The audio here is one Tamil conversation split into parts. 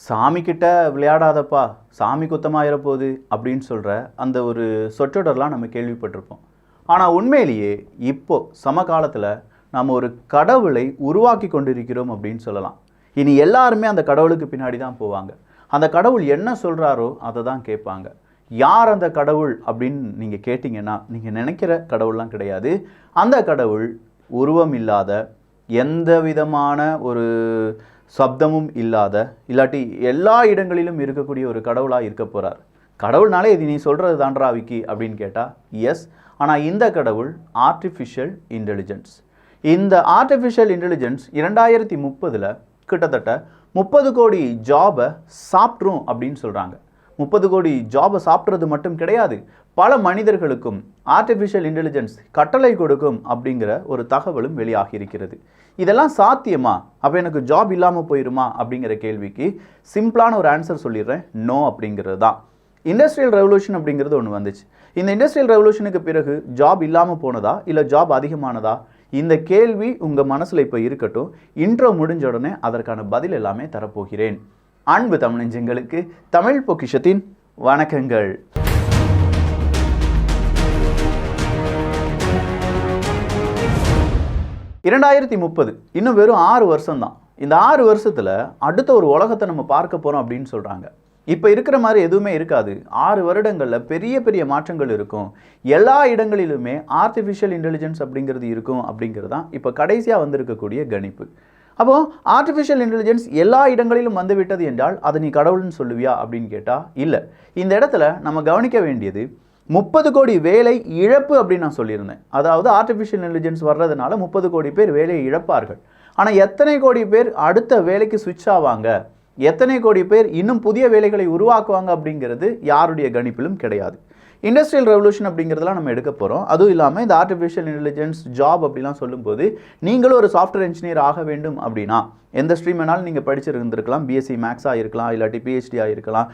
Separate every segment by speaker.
Speaker 1: சாமிக்கிட்ட விளையாடாதப்பா, சாமி குத்தமாயிர போகுது அப்படின்னு சொல்கிற அந்த ஒரு சொற்றொடர்லாம் நம்ம கேள்விப்பட்டிருப்போம். ஆனால் உண்மையிலேயே இப்போ சமகாலத்தில் நாம் ஒரு கடவுளை உருவாக்கி கொண்டிருக்கிறோம் அப்படின்னு சொல்லலாம். இனி எல்லாருமே அந்த கடவுளுக்கு பின்னாடி தான் போவாங்க. அந்த கடவுள் என்ன சொல்கிறாரோ அதை தான் கேட்பாங்க. யார் அந்த கடவுள் அப்படின்னு நீங்கள் கேட்டிங்கன்னா, நீங்கள் நினைக்கிற கடவுள்லாம் கிடையாது. அந்த கடவுள் உருவம் இல்லாத, எந்த விதமான ஒரு சப்தமும் இல்லாத, இல்லாட்டி எல்லா இடங்களிலும் இருக்கக்கூடிய ஒரு கடவுளாக இருக்க போகிறார். கடவுள்னாலே இது நீ சொல்கிறது தான்றா விக்கி அப்படின்னு கேட்டால் எஸ். ஆனால் இந்த கடவுள் ஆர்டிஃபிஷியல் இன்டெலிஜென்ஸ். இந்த ஆர்டிஃபிஷியல் இன்டெலிஜென்ஸ் 2030 கிட்டத்தட்ட 30 கோடி ஜாபை சாப்பிட்ரும் அப்படின்னு சொல்கிறாங்க. 30 கோடி ஜாபை சாப்பிட்றது மட்டும் கிடையாது, பல மனிதர்களுக்கும் ஆர்டிஃபிஷியல் இன்டெலிஜென்ஸ் கட்டளை கொடுக்கும் அப்படிங்கிற ஒரு தகவலும் வெளியாகி இருக்கிறது. இதெல்லாம் சாத்தியமா? அப்போ எனக்கு ஜாப் இல்லாமல் போயிருமா அப்படிங்கிற கேள்விக்கு சிம்பிளான ஒரு ஆன்சர் சொல்லிடுறேன், நோ அப்படிங்கிறது தான். இண்டஸ்ட்ரியல் ரெவல்யூஷன் அப்படிங்கிறது ஒன்று வந்துச்சு. இந்த இண்டஸ்ட்ரியல் ரெவல்யூஷனுக்கு பிறகு ஜாப் இல்லாமல் போனதா இல்லை ஜாப் அதிகமானதா? இந்த கேள்வி உங்கள் மனசில் இப்போ இருக்கட்டும். இன்ட்ரோ முடிஞ்ச உடனே அதற்கான பதில் எல்லாமே தரப்போகிறேன். அன்பு தமிழஞ்சங்களுக்கு தமிழ் பொக்கிஷத்தின் வணக்கங்கள். (2030) இன்னும் வெறும் 6 வருஷம்தான். இந்த 6 வருஷத்தில் அடுத்த ஒரு உலகத்தை நம்ம பார்க்க போகிறோம் அப்படின்னு சொல்கிறாங்க. இப்போ இருக்கிற மாதிரி எதுவுமே இருக்காது. 6 வருடங்களில் பெரிய பெரிய மாற்றங்கள் இருக்கும். எல்லா இடங்களிலுமே ஆர்டிஃபிஷியல் இன்டெலிஜென்ஸ் அப்படிங்கிறது இருக்கும் அப்படிங்கிறது தான் இப்போ கடைசியாக வந்திருக்கக்கூடிய கணிப்பு. அப்போது ஆர்டிஃபிஷியல் இன்டெலிஜென்ஸ் எல்லா இடங்களிலும் வந்துவிட்டது என்றால் அதை நீ கடவுள்னு சொல்லுவியா அப்படின்னு கேட்டால் இல்லை. இந்த இடத்துல நம்ம கவனிக்க வேண்டியது 30 கோடி வேலை இழப்பு அப்படின்னு நான் சொல்லியிருந்தேன். அதாவது ஆர்டிஃபிஷியல் இன்டெலிஜென்ஸ் வர்றதுனால 30 கோடி பேர் வேலையை இழப்பார்கள். ஆனால் எத்தனை கோடி பேர் அடுத்த வேலைக்கு சுவிட்ச் ஆவாங்க, எத்தனை கோடி பேர் இன்னும் புதிய வேலைகளை உருவாக்குவாங்க அப்படிங்கிறது யாருடைய கணிப்பிலும் கிடையாது. இண்டஸ்ட்ரியல் ரெவல்யூஷன் அப்படிங்கிறதெல்லாம் நம்ம எடுக்க போகிறோம். அதுவும் இல்லாமல் இந்த ஆர்டிஃபிஷியல் இன்டெலிஜென்ஸ் ஜாப் அப்படிலாம் சொல்லும்போது நீங்களும் ஒரு சாஃப்ட்வேர் இன்ஜினியர் ஆக வேண்டும் அப்படின்னா எந்த ஸ்ட்ரீம் வேணாலும் நீங்கள் படிச்சிருந்துருக்கலாம். பிஎஸ்சி மேக்ஸாக இருக்கலாம், இல்லாட்டி பிஹெச்டியாக இருக்கலாம்,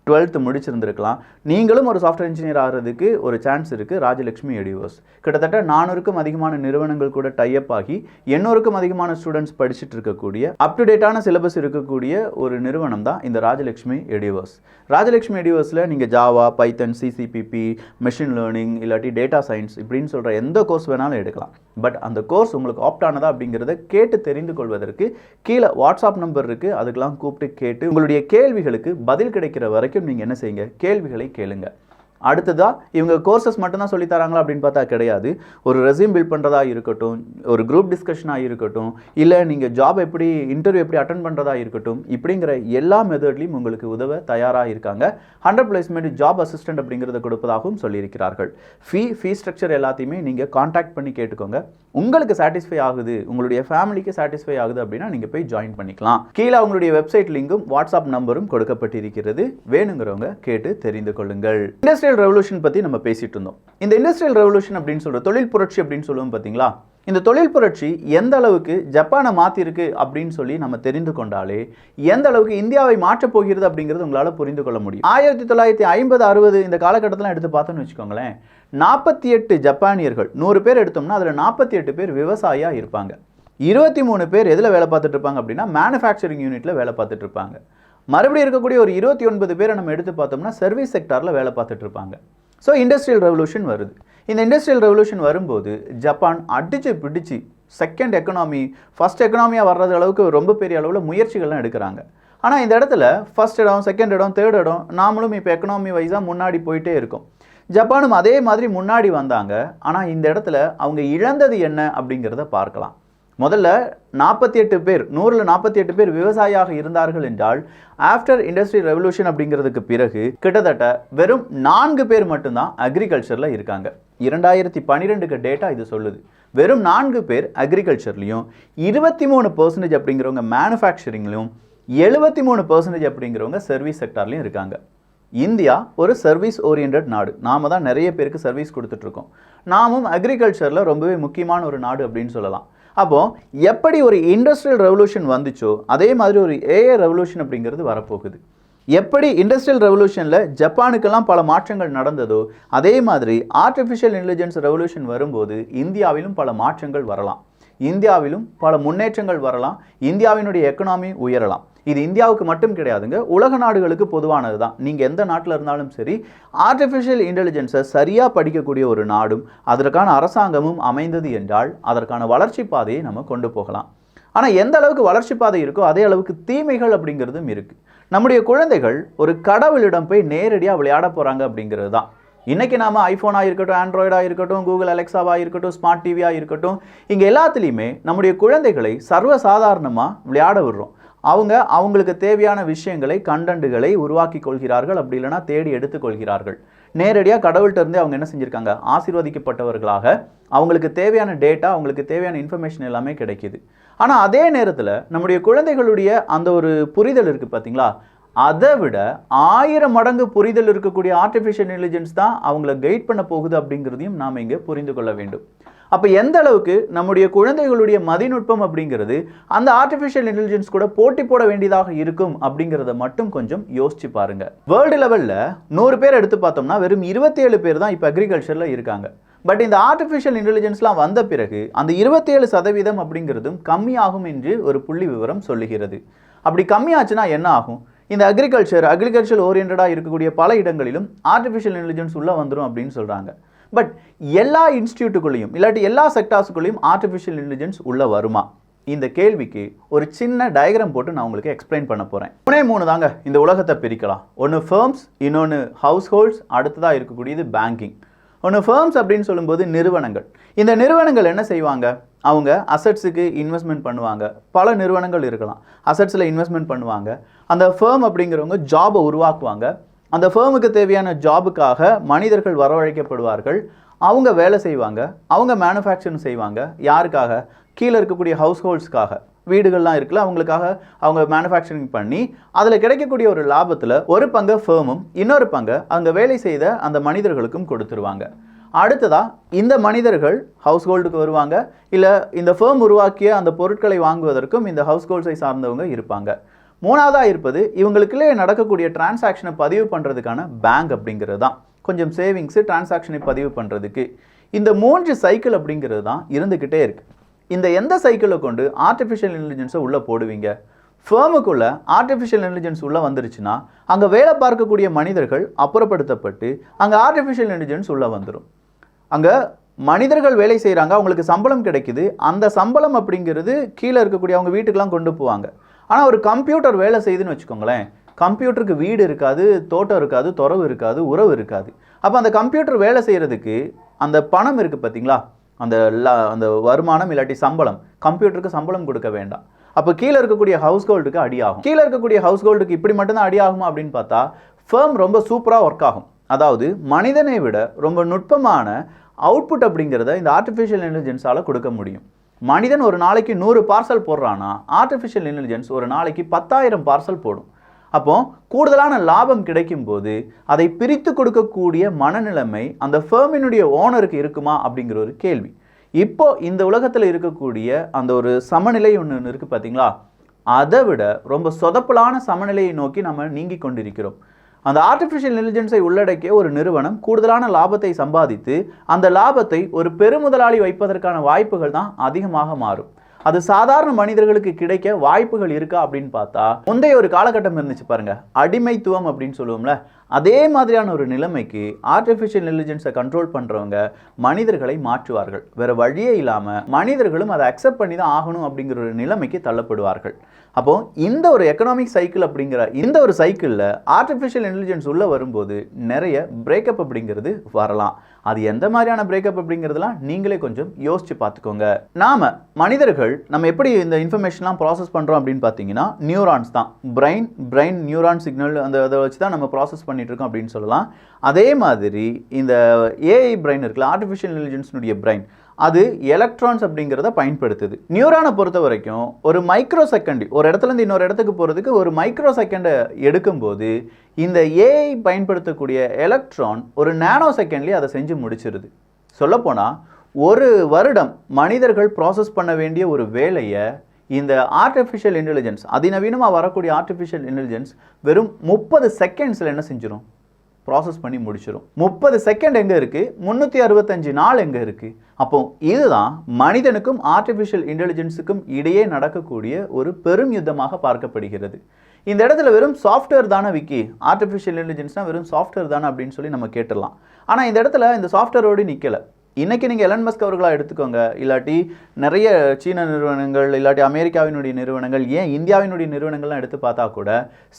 Speaker 1: 12th முடிச்சிருந்துருக்கலாம். நீங்களும் ஒரு சாஃப்ட்வேர் இன்ஜினியர் ஆகிறதுக்கு ஒரு சான்ஸ் இருக்குது. ராஜலட்சுமி எடிவர்ஸ் கிட்டத்தட்ட 400க்கும் அதிகமான நிறுவனங்கள் கூட டைப் ஆகி 800க்கும் அதிகமான ஸ்டூடெண்ட்ஸ் படிச்சுட்டு இருக்கக்கூடிய அப் டு டேட்டான சிலபஸ் இருக்கக்கூடிய ஒரு நிறுவனம் தான் இந்த ராஜலட்சுமி எடிவர்ஸ். ராஜலட்சுமி எடிவர்ஸில் நீங்கள் ஜாவா, பைத்தன், சிசிபிபி, மெஷின் லேர்னிங், இல்லாட்டி டேட்டா சயின்ஸ் இப்படின்னு சொல்கிற எந்த கோர்ஸ் வேணாலும் எடுக்கலாம். பட் அந்த கோர்ஸ் உங்களுக்கு ஆப்ட் ஆனதா அப்படிங்கிறத கேட்டு தெரிந்து கொள்வதற்கு கீழே வாட்ஸ்அப் நம்பர் இருக்குது. அதுக்கெல்லாம் கூப்பிட்டு கேட்டு உங்களுடைய கேள்விகளுக்கு பதில் கிடைக்கிற வரைக்கும் நீங்கள் என்ன செய்யுங்க, கேள்விகளை கேளுங்க. அடுத்ததாக இவங்க கோர்சஸ் மட்டும்தான் சொல்லித்தராங்களா அப்படின்னு பார்த்தா கிடையாது. ஒரு ரெஸ்யூம் பில்ட் பண்ணுறதா இருக்கட்டும், ஒரு குரூப் டிஸ்கஷனாக இருக்கட்டும், இல்லை நீங்கள் ஜாப் எப்படி இன்டர்வியூ எப்படி அட்டன் பண்ணுறதா இருக்கட்டும், இப்படிங்கிற எல்லா மெத்தட்லையும் உங்களுக்கு உதவ தயாராக இருக்காங்க. 100 பிளேஸ்மெண்ட் ஜாப் அசிஸ்டன்ட் அப்படிங்கிறத கொடுப்பதாகவும் சொல்லியிருக்கிறார்கள். ஃபீ ஸ்ட்ரக்சர் எல்லாத்தையுமே நீங்கள் கான்டாக்ட் பண்ணி கேட்டுக்கோங்க. உங்களுக்கு சாட்டிஸ்ஃபை ஆகுது, உங்களுடைய ஃபேமிலிக்கு சாட்டிஸ்ஃபை ஆகுது அப்படின்னா நீங்கள் போய் ஜாயின் பண்ணிக்கலாம். கீழே அவங்களுடைய வெப்சைட் லிங்கும் வாட்ஸ்அப் நம்பரும் கொடுக்கப்பட்டிருக்கிறது. வேணுங்கிறவங்க கேட்டு தெரிந்து கொள்ளுங்கள். இண்டஸ்ட்ரியல் ரெவல்யூஷன் பற்றி நம்ம பேசிட்டு இருந்தோம். இந்த இண்டஸ்ட்ரியல் ரெவல்யூஷன் அப்படின்னு சொல்ற தொழில் புரட்சி அப்படின்னு சொல்லுவோம் பார்த்தீங்களா? இந்த தொழில் புரட்சி எந்த அளவுக்கு ஜப்பானை மாற்றிருக்கு அப்படின்னு சொல்லி நம்ம தெரிந்து கொண்டாலே எந்த அளவுக்கு இந்தியாவை மாற்றப் போகிறது அப்படிங்கிறது உங்களால் புரிந்து கொள்ள முடியும். 1950-60 இந்த காலகட்டத்தில் எடுத்து பார்த்தோன்னு வச்சுக்கோங்களேன், 48 ஜப்பானியர்கள் 100 பேர் எடுத்தோம்னா அதில் 48 பேர் விவசாயியாக இருப்பாங்க. 23 பேர் எதில் வேலை பார்த்துட்டு இருப்பாங்க அப்படின்னா மேனுஃபேக்சரிங் யூனிட்டில் வேலை பார்த்துட்டு இருப்பாங்க. மறுபடியும் இருக்கக்கூடிய ஒரு 29 பேரை நம்ம எடுத்து பார்த்தோம்னா சர்வீஸ் செக்டாரில் வேலை பார்த்துட்டு இருப்பாங்க. ஸோ இண்டஸ்ட்ரியல் ரெவல்யூஷன் வருது. இந்த இண்டஸ்ட்ரியல் ரெவல்யூஷன் வரும்போது ஜப்பான் அடித்து பிடிச்சி செகண்ட் எக்கனாமி ஃபர்ஸ்ட் எக்கனாமியாக வர்றது அளவுக்கு ரொம்ப பெரிய அளவில் முயற்சிகள்லாம் எடுக்கிறாங்க. ஆனால் இந்த இடத்துல ஃபர்ஸ்ட் இடம், செகண்ட் இடம், தேர்ட் இடம் நாமளும் இப்போ எக்கனாமி வைஸாக முன்னாடி போயிட்டே இருக்கோம். ஜப்பானும் அதே மாதிரி முன்னாடி வந்தாங்க. ஆனால் இந்த இடத்துல அவங்க இழந்தது என்ன அப்படிங்கிறத பார்க்கலாம். முதல்ல 48 பேர் 100ல் 48 பேர் விவசாயியாக இருந்தார்கள் என்றால் ஆஃப்டர் இண்டஸ்ட்ரியல் ரெவல்யூஷன் அப்படிங்கிறதுக்கு பிறகு கிட்டத்தட்ட வெறும் 4 பேர் மட்டும்தான் அக்ரிகல்ச்சரில் இருக்காங்க. 2012 டேட்டா இது சொல்லுது. வெறும் 4 பேர் அக்ரிகல்ச்சர்லையும் 23% அப்படிங்கிறவங்க மேனுஃபேக்சரிங்லையும் 73% அப்படிங்கிறவங்க சர்வீஸ் செக்டார்லையும் இருக்காங்க. இந்தியா ஒரு சர்வீஸ் ஓரியன்ட் நாடு. நாம தான் நிறைய பேருக்கு சர்வீஸ் கொடுத்துட்ருக்கோம். நாமும் அக்ரிகல்ச்சரில் ரொம்பவே முக்கியமான ஒரு நாடு அப்படின்னு சொல்லலாம். அப்போது எப்படி ஒரு இண்டஸ்ட்ரியல் ரெவல்யூஷன் வந்துச்சோ அதே மாதிரி ஒரு ஏஐ ரெவல்யூஷன் அப்படிங்கிறது வரப்போகுது. எப்படி இண்டஸ்ட்ரியல் ரெவல்யூஷனில் ஜப்பானுக்கெல்லாம் பல மாற்றங்கள் நடந்ததோ அதே மாதிரி ஆர்டிஃபிஷியல் இன்டெலிஜென்ஸ் ரெவல்யூஷன் வரும்போது இந்தியாவிலும் பல மாற்றங்கள் வரலாம். இந்தியாவிலும் பல முன்னேற்றங்கள் வரலாம். இந்தியாவினுடைய எக்கனாமி உயரலாம். இது இந்தியாவுக்கு மட்டும் கிடையாதுங்க, உலக நாடுகளுக்கு பொதுவானது தான். நீங்கள் எந்த நாட்டில் இருந்தாலும் சரி, ஆர்டிஃபிஷியல் இன்டெலிஜென்ஸை சரியாக படிக்கக்கூடிய ஒரு நாடும் அதற்கான அரசாங்கமும் அமைந்தது என்றால் அதற்கான வளர்ச்சி பாதையை நம்ம கொண்டு போகலாம். ஆனால் எந்த அளவுக்கு வளர்ச்சி பாதை இருக்கோ அதே அளவுக்கு தீமைகள் அப்படிங்கிறதும் இருக்குது. நம்முடைய குழந்தைகள் ஒரு கடவுளிடம் போய் நேரடியாக விளையாட போகிறாங்க அப்படிங்கிறது தான். இன்றைக்கி நாம் ஐஃபோனாக இருக்கட்டும், ஆண்ட்ராய்டாக இருக்கட்டும், கூகுள் அலெக்சாவாக இருக்கட்டும், ஸ்மார்ட் டிவியாக இருக்கட்டும், இங்கே எல்லாத்துலேயுமே நம்முடைய குழந்தைகளை சர்வசாதாரணமாக விளையாட விடுறோம். அவங்களுக்கு தேவையான விஷயங்களை, கண்டென்ட்டுகளை உருவாக்கி கொள்கிறார்கள், அப்படி இல்லைனா தேடி எடுத்துக்கொள்கிறார்கள். நேரடியாக கடவுள்கிட்ட இருந்து அவங்க என்ன செஞ்சுருக்காங்க, ஆசீர்வதிக்கப்பட்டவர்களாக அவங்களுக்கு தேவையான டேட்டா, அவங்களுக்கு தேவையான இன்ஃபர்மேஷன் எல்லாமே கிடைக்கிது. ஆனால் அதே நேரத்தில் நம்முடைய குழந்தைகளுடைய அந்த ஒரு புரிதல் இருக்குது பார்த்தீங்களா, அதை விட 1000 மடங்கு புரிதல் இருக்கக்கூடிய ஆர்டிஃபிஷியல் இன்டெலிஜென்ஸ் தான் அவங்கள கைட் பண்ண போகுது அப்படிங்கிறதையும் நாம் இங்கே புரிந்து கொள்ள வேண்டும். அப்போ எந்த அளவுக்கு நம்முடைய குழந்தைகளுடைய மதிநுட்பம் அப்படிங்கிறது அந்த ஆர்டிஃபிஷியல் இன்டெலிஜென்ஸ் கூட போட்டி போட வேண்டியதாக இருக்கும் அப்படிங்கிறத மட்டும் கொஞ்சம் யோசிச்சு பாருங்க. வேர்ல்டு லெவலில் 100 பேர் எடுத்து பார்த்தோம்னா வெறும் 27 பேர் தான் இப்போ அக்ரிகல்ச்சரில் இருக்காங்க. பட் இந்த ஆர்டிஃபிஷியல் இன்டெலிஜென்ஸ்லாம் வந்த பிறகு அந்த 27% அப்படிங்கிறதும் கம்மியாகும் என்று ஒரு புள்ளி விவரம் சொல்லுகிறது. அப்படி கம்மியாச்சுன்னா என்ன ஆகும்? இந்த அக்ரிகல்ச்சர் ஓரியன்டாக இருக்கக்கூடிய பல இடங்களிலும் ஆர்டிஃபிஷியல் இன்டெலிஜென்ஸ் உள்ளே வந்துடும் அப்படின்னு சொல்கிறாங்க. பட் எல்லா இன்ஸ்டியூட்டுக்குள்ளேயும் இல்லாட்டி எல்லா செக்டார்ஸுக்குள்ளேயும் ஆர்டிஃபிஷியல் இன்டெலிஜென்ஸ் உள்ளே வருமா? இந்த கேள்விக்கு ஒரு சின்ன டயக்ராம் போட்டு நான் உங்களுக்கு எக்ஸ்பிளைன் பண்ண போகிறேன். 3 தாங்க இந்த உலகத்தை பிரிக்கலாம். ஒன்று ஃபர்ம்ஸ், இன்னொன்று ஹவுஸ் ஹோல்ட்ஸ், அடுத்ததாக இருக்கக்கூடியது பேங்கிங். ஒன்று ஃபர்ம்ஸ் அப்படின்னு சொல்லும்போது நிறுவனங்கள். இந்த நிறுவனங்கள் என்ன செய்வாங்க? அவங்க அசட்ஸுக்கு இன்வெஸ்ட்மெண்ட் பண்ணுவாங்க. பல நிறுவனங்கள் இருக்கலாம், அசட்ஸில் இன்வெஸ்ட்மெண்ட் பண்ணுவாங்க. அந்த ஃபர்ம் அப்படிங்கிறவங்க ஜாபை உருவாக்குவாங்க. அந்த ஃபர்முக்கு தேவையான ஜாபுக்காக மனிதர்கள் வரவழைக்கப்படுவார்கள். அவங்க வேலை செய்வாங்க, அவங்க மேனுஃபேக்சரிங் செய்வாங்க. யாருக்காக? கீழே இருக்கக்கூடிய ஹவுஸ் ஹோல்ட்ஸ்க்காக. வீடுகள்லாம் இருக்குல்ல, அவங்களுக்காக அவங்க மேனுஃபேக்சரிங் பண்ணி அதில் கிடைக்கக்கூடிய ஒரு லாபத்தில் ஒரு பங்கு ஃபர்மும் இன்னொரு பங்கு அங்கே வேலை செய்த அந்த மனிதர்களுக்கும் கொடுத்துருவாங்க. அடுத்ததாக இந்த மனிதர்கள் ஹவுஸ் ஹோல்டுக்கு வருவாங்க, இல்லை இந்த ஃபர்ம் உருவாக்கிய அந்த பொருட்களை வாங்குவதற்கும் இந்த ஹவுஸ் ஹோல்ட்ஸை சார்ந்தவங்க இருப்பாங்க. 3ஆவதாக இருப்பது இவங்களுக்குள்ளே நடக்கக்கூடிய டிரான்சாக்ஷனை பதிவு பண்ணுறதுக்கான பேங்க் அப்படிங்கிறது தான். கொஞ்சம் சேவிங்ஸு, டிரான்சாக்ஷனை பதிவு பண்ணுறதுக்கு இந்த 3 சைக்கிள் அப்படிங்கிறது தான் இருந்துக்கிட்டே இருக்குது. இந்த எந்த சைக்கிளை கொண்டு ஆர்டிஃபிஷியல் இன்டெலிஜென்ஸை உள்ளே போடுவீங்க? ஃபர்முக்குள்ளே ஆர்டிஃபிஷியல் இன்டெலிஜென்ஸ் உள்ளே வந்துருச்சுன்னா அங்கே வேலை பார்க்கக்கூடிய மனிதர்கள் அப்புறப்படுத்தப்பட்டு அங்கே ஆர்டிஃபிஷியல் இன்டெலிஜென்ஸ் உள்ளே வந்துடும். அங்கே மனிதர்கள் வேலை செய்கிறாங்க, அவங்களுக்கு சம்பளம் கிடைக்குது. அந்த சம்பளம் அப்படிங்கிறது கீழே இருக்கக்கூடிய அவங்க வீட்டுக்கெலாம் கொண்டு போவாங்க. ஆனால் ஒரு கம்ப்யூட்டர் வேலை செய்யுதுன்னு வச்சுக்கோங்களேன், கம்ப்யூட்டருக்கு வீடு இருக்காது, தோட்டம் இருக்காது, துறவு இருக்காது, உறவு இருக்காது. அப்போ அந்த கம்ப்யூட்டர் வேலை செய்கிறதுக்கு அந்த பணம் இருக்குது பார்த்தீங்களா, அந்த வருமானம் இல்லாட்டி சம்பளம், கம்ப்யூட்டருக்கு சம்பளம் கொடுக்க வேண்டாம். அப்போ கீழே இருக்கக்கூடிய ஹவுஸ் ஹோல்டுக்கு அடியாகும். கீழே இருக்கக்கூடிய ஹவுஸ் ஹோல்டுக்கு இப்படி மட்டும்தான் அடியாகுமா அப்படின்னு பார்த்தா ஃபர்ம் ரொம்ப சூப்பராக ஒர்க் ஆகும். அதாவது மனிதனை விட ரொம்ப நுட்பமான அவுட்புட் அப்படிங்கிறத இந்த ஆர்டிஃபிஷியல் இன்டெலிஜென்ஸால் கொடுக்க முடியும். மனிதன் ஒரு நாளைக்கு 100 பார்சல் போடுறான்னா ஆர்டிஃபிஷியல் இன்டெலிஜென்ஸ் ஒரு நாளைக்கு 10,000 பார்சல் போடும். அப்போ கூடுதலான லாபம் கிடைக்கும் போது அதை பிரித்து கொடுக்கக்கூடிய மனநிலைமை அந்த ஃபர்மினுடைய ஓனருக்கு இருக்குமா அப்படிங்கிற ஒரு கேள்வி. இப்போ இந்த உலகத்தில் இருக்கக்கூடிய அந்த ஒரு சமநிலை ஒன்று இருக்குது பார்த்தீங்களா, அதை விட ரொம்ப சொதப்பலான சமநிலையை நோக்கி நம்ம நீங்கி கொண்டிருக்கிறோம். அந்த ஆர்டிஃபிஷியல் இன்டெலிஜென்ஸை உள்ளடக்கிய ஒரு நிறுவனம் கூடுதலான லாபத்தை சம்பாதித்து அந்த லாபத்தை ஒரு பெருமுதலாளி வைப்பதற்கான வாய்ப்புகள் தான் அதிகமாக மாறும். அது சாதாரண மனிதர்களுக்கு கிடைக்க வாய்ப்புகள் இருக்கா அப்படின்னு பார்த்தா முந்தைய ஒரு காலகட்டம் இருந்துச்சு பாருங்க, அடிமைத்துவம் அப்படின்னு சொல்லுவோம்ல, அதே மாதிரியான ஒரு நிலைமைக்கு ஆர்டிஃபிஷியல் இன்டெலிஜென்ஸை கண்ட்ரோல் பண்ணுறவங்க மனிதர்களை மாற்றுவார்கள். வேறு வழியே இல்லாமல் மனிதர்களும் அதை அக்செப்ட் பண்ணி தான் ஆகணும் அப்படிங்கிற ஒரு நிலைமைக்கு தள்ளப்படுவார்கள். அப்போ இந்த ஒரு எக்கனாமிக் சைக்கிள் அப்படிங்கிற இந்த ஒரு சைக்கிளில் ஆர்டிஃபிஷியல் இன்டெலிஜென்ஸ் உள்ளே வரும்போது நிறைய பிரேக்கப் அப்படிங்கிறது வரலாம். அது எந்த மாதிரியான பிரேக்கப் அப்படிங்கிறதுலாம் நீங்களே கொஞ்சம் யோசிச்சு பார்த்துக்கோங்க. நாம் மனிதர்கள் நம்ம எப்படி இந்த இன்ஃபர்மேஷன்லாம் ப்ராசஸ் பண்ணுறோம் அப்படின்னு பார்த்தீங்கன்னா நியூரான்ஸ் தான். பிரெயின் நியூரான் சிக்னல் அதை வச்சு தான் நம்ம ப்ராசஸ் பண்ணிட்டு இருக்கோம் அப்படின்னு சொல்லலாம். அதே மாதிரி இந்த ஏஐ பிரெயின் இருக்குல்ல, ஆர்டிஃபிஷியல் இன்டெலிஜென்ஸ்னுடைய பிரெயின், அது எலக்ட்ரான்ஸ் அப்படிங்கிறத பயன்படுத்துது. நியூரானை பொறுத்த வரைக்கும் ஒரு மைக்ரோ செகண்ட், ஒரு இடத்துலேருந்து இன்னொரு இடத்துக்கு போகிறதுக்கு ஒரு மைக்ரோ செகண்டை எடுக்கும்போது இந்த ஏஐ பயன்படுத்தக்கூடிய எலக்ட்ரான் ஒரு நேனோ செகண்ட்லேயே அதை செஞ்சு முடிச்சிருது. சொல்லப்போனால் ஒரு வருடம் மனிதர்கள் ப்ராசஸ் பண்ண வேண்டிய ஒரு வேலையை இந்த ஆர்டிஃபிஷியல் இன்டெலிஜென்ஸ், அதிநவீனமாக வரக்கூடிய ஆர்டிஃபிஷியல் இன்டெலிஜென்ஸ் வெறும் 30 செகண்ட்ஸில் என்ன செஞ்சிடும்? ப்ராசஸ் பண்ணி முடிச்சிடும். 30 செகண்ட் எங்கே இருக்குது, 365 நாள் எங்கே இருக்குது? அப்போ இதுதான் மனிதனுக்கும் ஆர்டிஃபிஷியல் இன்டெலிஜென்ஸுக்கும் இடையே நடக்கக்கூடிய ஒரு பெரும் யுத்தமாக பார்க்கப்படுகிறது. இந்த இடத்துல வெறும் சாஃப்ட்வேர் தானே விக்கி, ஆர்டிஃபிஷியல் இன்டெலிஜென்ஸ்னால் வெறும் சாஃப்ட்வேர் தானே அப்படின்னு சொல்லி நம்ம கேட்டுடலாம். ஆனால் இந்த இடத்துல இந்த சாஃப்ட்வேரோடு நிற்கலை. இன்றைக்கி நீங்கள் எலன் மஸ்க் அவர்களாக எடுத்துக்கோங்க, இல்லாட்டி நிறைய சீன நிறுவனங்கள், இல்லாட்டி அமெரிக்காவினுடைய நிறுவனங்கள், ஏன் இந்தியாவினுடைய நிறுவனங்கள்லாம் எடுத்து பார்த்தா கூட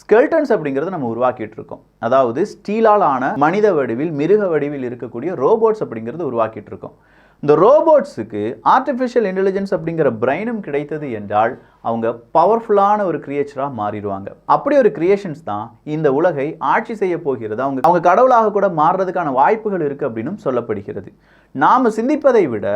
Speaker 1: ஸ்கெல்டன்ஸ் அப்படிங்கிறத நம்ம உருவாக்கிட்டு இருக்கோம். அதாவது ஸ்டீலால் ஆன மனித வடிவில் மிருக வடிவில் இருக்கக்கூடிய ரோபோட்ஸ் அப்படிங்கிறது உருவாக்கிட்டு இருக்கோம். இந்த ரோபோட்ஸுக்கு ஆர்டிஃபிஷியல் இன்டெலிஜென்ஸ் அப்படிங்கிற பிரெயினும் கிடைத்தது என்றால் அவங்க பவர்ஃபுல்லான ஒரு கிரியேச்சராக மாறிடுவாங்க. அப்படி ஒரு கிரியேஷன்ஸ் தான் இந்த உலகை ஆட்சி செய்ய போகிறது. அவங்க கடவுளாக கூட மாறுறதுக்கான வாய்ப்புகள் இருக்குது அப்படின்னு சொல்லப்படுகிறது. நாம் சிந்திப்பதை விட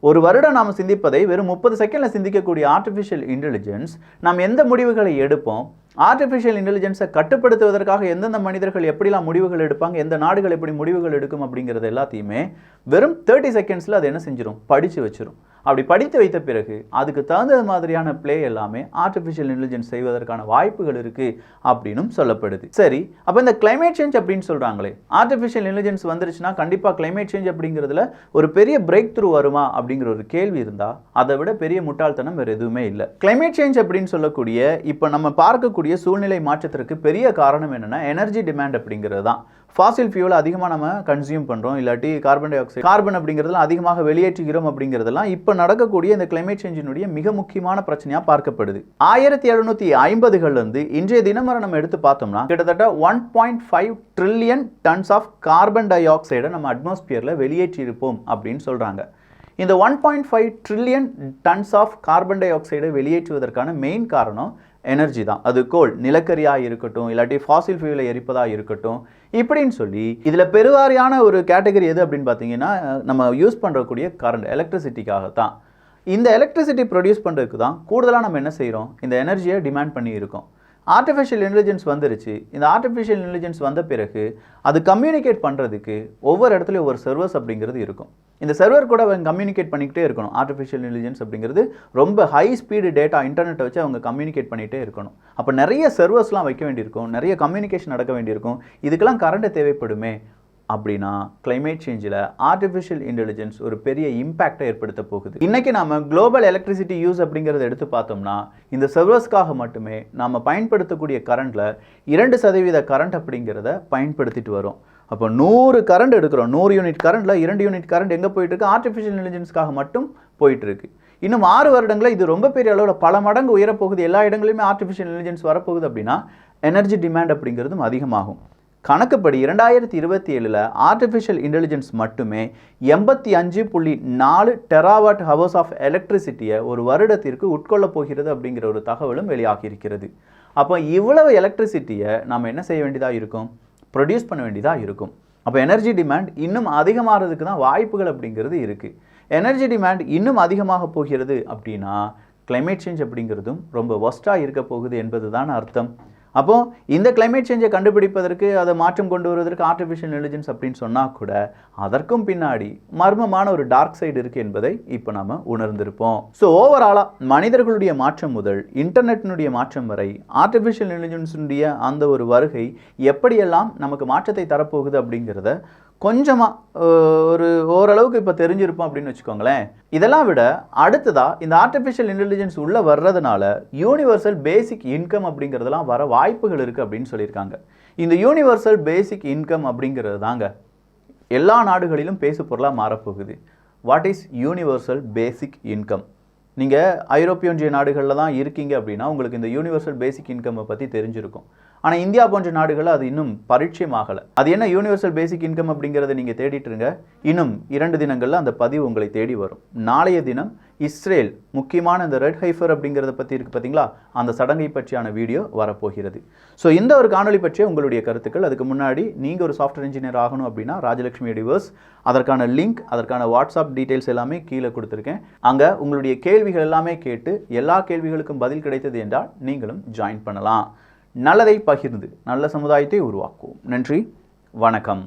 Speaker 1: ஒரு வருடம் நாம் சிந்திப்பதை வெறும் 30 செகண்டில் சிந்திக்கக்கூடிய ஆர்டிஃபிஷியல் இன்டெலிஜென்ஸ் நாம் எந்த முடிவுகளை எடுப்போம், ஆர்டிஃபிஷியல் இன்டெலிஜென்ஸை கட்டுப்படுத்துவதற்காக எந்தெந்த மனிதர்கள் எப்படிலாம் முடிவுகள் எடுப்பாங்க, எந்த நாடுகள் எப்படி முடிவுகள் எடுக்கும் அப்படிங்கிறது எல்லாத்தையுமே வெறும் 30 செகண்ட்ஸில் அது என்ன செஞ்சிடும், படித்து வச்சிடும். அப்படி படித்து வைத்த பிறகு அதுக்கு தகுந்த மாதிரியான பிளே எல்லாமே ஆர்டிஃபிஷியல் இன்டெலிஜென்ஸ் செய்வதற்கான வாய்ப்புகள் இருக்குது அப்படின்னும் சொல்லப்படுது. சரி, அப்போ இந்த கிளைமேட் சேஞ்ச் அப்படின்னு சொல்கிறாங்களே, ஆர்டிஃபிஷியல் இன்டெலிஜென்ஸ் வந்துருச்சுன்னா கண்டிப்பாக கிளைமேட் சேஞ்ச் அப்படிங்கிறதுல ஒரு பெரிய பிரேக் த்ரூ வருமா அப்படிங்கிற ஒரு கேள்வி இருந்தால் அதை விட பெரிய முட்டாள்தனம் வேறு எதுவுமே இல்லை. கிளைமேட் சேஞ்ச் அப்படின்னு சொல்லக்கூடிய இப்போ நம்ம பார்க்கக்கூடிய சூழ்நிலை மாற்றத்திற்கு பெரிய காரணம் என்னென்னா எனர்ஜி டிமாண்ட் அப்படிங்கிறது தான். ஃபாசில் ஃபியூல் அதிகமாக நம்ம கன்சியூம் பண்ணுறோம், இல்லாட்டி கார்பன் டை ஆக்சைடு, கார்பன் அப்படிங்கிறதுலாம் அதிகமாக வெளியேற்றுகிறோம். அப்படிங்கிறதெல்லாம் இப்போ நடக்கக்கூடிய இந்த கிளைமேட் சேஞ்சினுடைய மிக முக்கியமான பிரச்சனையாக பார்க்கப்படுது. 1750 இன்றைய தினம் வரை நம்ம எடுத்து பார்த்தோம்னா கிட்டத்தட்ட 1.5 ட்ரில்லியன் டன்ஸ் ஆஃப் கார்பன் டை ஆக்சைடை நம்ம அட்மாஸ்பியரில் வெளியேற்றி இருப்போம் அப்படின்னு சொல்கிறாங்க. இந்த 1.5 ட்ரில்லியன் டன்ஸ் ஆஃப் கார்பன் டை ஆக்சைடை வெளியேற்றுவதற்கான மெயின் காரணம் எனர்ஜி தான். அது கோல், நிலக்கரியாக இருக்கட்டும், இல்லாட்டி ஃபாசில் ஃபியூலை எரிப்பதாக இருக்கட்டும், இப்படின்னு சொல்லி இதில் பெருவாரியான ஒரு கேட்டகரி எது அப்படின்னு பார்த்தீங்கன்னா நம்ம யூஸ் பண்ணுறக்கூடிய கரண்ட், எலக்ட்ரிசிட்டிக்காகத்தான். இந்த எலக்ட்ரிசிட்டி ப்ரொடியூஸ் பண்ணுறதுக்கு தான் கூடுதலாக நம்ம என்ன செய்கிறோம், இந்த எனர்ஜியை டிமாண்ட் பண்ணி இருக்கோம். ஆர்டிஃபிஷியல் இன்டெலிஜென்ஸ் வந்துருச்சு. இந்த ஆர்டிஃபிஷியல் இன்டெலிஜென்ஸ் வந்த பிறகு அது கம்யூனிகேட் பண்ணுறதுக்கு ஒவ்வொரு இடத்துலையும் ஒவ்வொரு சர்வர்ஸ் அப்படிங்கிறது இருக்கும். இந்த சர்வர் கூட அவங்க கம்யூனிகேட் பண்ணிக்கிட்டே இருக்கணும். ஆர்டிஃபிஷியல் இன்டெலிஜென்ஸ் அப்படிங்கிறது ரொம்ப ஹை ஸ்பீடு டேட்டா, இன்டர்நெட்டை வச்சு அவங்க கம்யூனிகேட் பண்ணிகிட்டே இருக்கணும். அப்போ நிறைய சர்வர்ஸ்லாம் வைக்க வேண்டியிருக்கும், நிறைய கம்யூனிகேஷன் நடக்க வேண்டியிருக்கும். இதுக்கெல்லாம் கரண்ட் தேவைப்படுமே. அப்படின்னா கிளைமேட் சேஞ்சில் ஆர்டிஃபிஷியல் இன்டெலிஜென்ஸ் ஒரு பெரிய இம்பேக்டை ஏற்படுத்த போகுது. இன்றைக்கி நம்ம குளோபல் எலக்ட்ரிசிட்டி யூஸ் அப்படிங்கிறத எடுத்து பார்த்தோம்னா இந்த சர்வர்ஸ்க்காக மட்டுமே நம்ம பயன்படுத்தக்கூடிய கரண்டில் 2% கரண்ட் அப்படிங்கிறத பயன்படுத்திட்டு வரோம். அப்போ 100 கரண்ட் எடுக்கிறோம், 100 யூனிட் கரண்டில் 2 யூனிட் கரண்ட் எங்கே போயிட்டுருக்கு, ஆர்டிஃபிஷியல் இன்டெலிஜென்ஸ்க்காக மட்டும் போயிட்டுருக்கு. இன்னும் 6 வருடங்களில் இது ரொம்ப பெரிய அளவில் பல மடங்கு உயரப்போகுது. எல்லா இடங்களிலுமே ஆர்டிஃபிஷியல் இன்டெலிஜென்ஸ் வரப்போகுது. அப்படின்னா எனர்ஜி டிமாண்ட் அப்படிங்கிறதும் அதிகமாகும். கணக்குப்படி 2027 ஆர்டிஃபிஷியல் இன்டெலிஜென்ஸ் மட்டுமே 85.4 டெராவாட் ஹவர்ஸ் ஆஃப் எலக்ட்ரிசிட்டியை ஒரு வருடத்திற்கு உட்கொள்ள போகிறது அப்படிங்கிற ஒரு தகவலும் வெளியாகி இருக்கிறது. அப்போ இவ்வளவு எலக்ட்ரிசிட்டியை நம்ம என்ன செய்ய வேண்டியதாக இருக்கும், ப்ரொடியூஸ் பண்ண வேண்டியதாக இருக்கும். அப்போ எனர்ஜி டிமாண்ட் இன்னும் அதிகமாகிறதுக்கு தான் வாய்ப்புகள் அப்படிங்கிறது இருக்குது. எனர்ஜி டிமாண்ட் இன்னும் அதிகமாக போகிறது அப்படின்னா கிளைமேட் சேஞ்ச் அப்படிங்கிறதும் ரொம்ப ஒஸ்ட்டாக இருக்க போகுது என்பது தான் அர்த்தம். அப்போது இந்த கிளைமேட் சேஞ்சை கண்டுபிடிப்பதற்கு அதை மாற்றம் கொண்டு வருவதற்கு ஆர்டிஃபிஷியல் இன்டெலிஜென்ஸ் அப்படின்னு சொன்னால் கூட அதற்கும் பின்னாடி மர்மமான ஒரு டார்க் சைடு இருக்குது என்பதை இப்போ நம்ம உணர்ந்திருப்போம். ஸோ ஓவராலாக மனிதர்களுடைய மாற்றம் முதல் இன்டர்நெட்டினுடைய மாற்றம் வரை ஆர்டிஃபிஷியல் இன்டெலிஜென்ஸுடைய அந்த ஒரு வருகை எப்படியெல்லாம் நமக்கு மாற்றத்தை தரப்போகுது அப்படிங்கிறத கொஞ்சமாக ஒரு ஓரளவுக்கு இப்போ தெரிஞ்சிருப்போம் அப்படின்னு வச்சுக்கோங்களேன். இதெல்லாம் விட அடுத்ததாக இந்த ஆர்டிஃபிஷியல் இன்டெலிஜென்ஸ் உள்ளே வர்றதுனால யூனிவர்சல் பேசிக் இன்கம் அப்படிங்கிறதெல்லாம் வர வாய்ப்புகள் இருக்குது அப்படின்னு சொல்லியிருக்காங்க. இந்த யூனிவர்சல் பேசிக் இன்கம் அப்படிங்கிறது தாங்க எல்லா நாடுகளிலும் பேசு பொருளாக மாறப்போகுது. What is universal basic income? நீங்கள் ஐரோப்பிய ஒன்றிய நாடுகளில் தான் இருக்கீங்க அப்படின்னா உங்களுக்கு இந்த யூனிவர்சல் பேசிக் இன்கம்மை பற்றி தெரிஞ்சிருக்கும். ஆனால் இந்தியா போன்ற நாடுகளில் அது இன்னும் பரிச்சயமாகலை. அது என்ன யூனிவர்சல் பேசிக் இன்கம் அப்படிங்கிறத நீங்கள் தேடிட்டு இருங்க. இன்னும் 2 தினங்களில் அந்த பதிவு உங்களை தேடி வரும். நாளைய தினம் இஸ்ரேல் முக்கியமான இந்த ரெட் ஹைஃபர் அப்படிங்கிறத பற்றி இருக்குது பார்த்தீங்களா, அந்த சடங்கை பற்றியான வீடியோ வரப்போகிறது. ஸோ இந்த ஒரு காணொலி பற்றிய உங்களுடைய கருத்துக்கள். அதுக்கு முன்னாடி நீங்கள் ஒரு சாஃப்ட்வேர் இன்ஜினியர் ஆகணும் அப்படின்னா ராஜலட்சுமி எடிவர்ஸ், அதற்கான லிங்க், அதற்கான வாட்ஸ்அப் டீட்டெயில்ஸ் எல்லாமே கீழே கொடுத்துருக்கேன். அங்கே உங்களுடைய கேள்விகள் எல்லாமே கேட்டு எல்லா கேள்விகளுக்கும் பதில் கிடைத்தது என்றால் நீங்களும் ஜாயின் பண்ணலாம். நல்லதை பகிர்ந்து நல்ல சமுதாயத்தை உருவாக்குவோம். நன்றி, வணக்கம்.